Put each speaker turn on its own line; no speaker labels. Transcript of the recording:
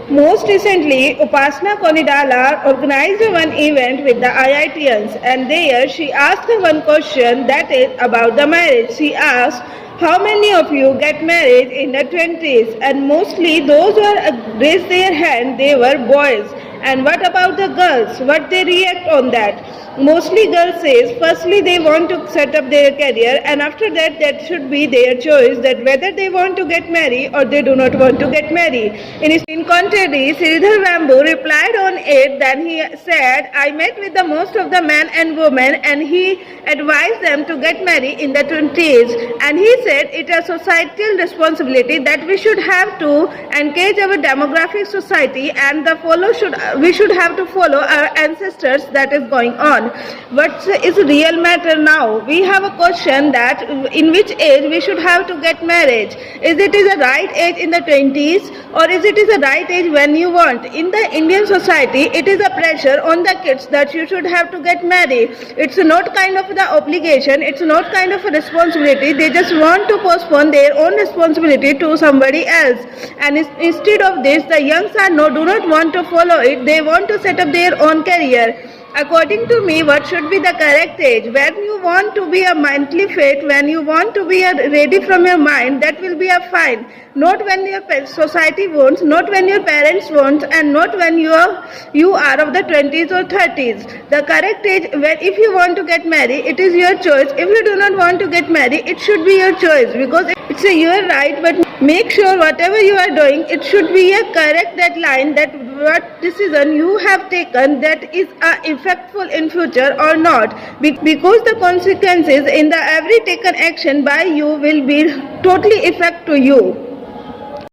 Most recently, Upasana Konidala organized one event with the IITians, and there she asked one question, that is about the marriage. She asked, how many of you get married in the 20s? And mostly those who raised their hand, they were boys. And what about the girls? What they react on that? Mostly girls says, firstly they want to set up their career, and after that, that should be their choice that whether they want to get married or they do not want to get married. In contrary, Sridhar Rambo replied on it. Then he said, I met with the most of the men and women, and he advised them to get married in the 20s. And he said it is a societal responsibility that we should have to engage our demographic society, and we should have to follow our ancestors that is going on. What is real matter now? We have a question that in which age we should have to get marriage. Is it a right age in the 20s, or is it a right age when you want? In the Indian society, it is a pressure on the kids that you should have to get married. It's not kind of the obligation, it's not kind of a responsibility. They just want to postpone their own responsibility to somebody else. And instead of this, the youngs do not want to follow it. They want to set up their own career. According to me, what should be the correct age? When you want to be a mentally fit, when you want to be ready from your mind, that will be a fine. Not when your society wants, not when your parents want, and not when you are of the 20s or 30s. The correct age, when if you want to get married, it is your choice. If you do not want to get married, it should be your choice, because it's your right. But make sure whatever you are doing, it should be a correct deadline, that what decision you have taken that is effectful in future or not, because the consequences in the every taken action by you will be totally effect to you.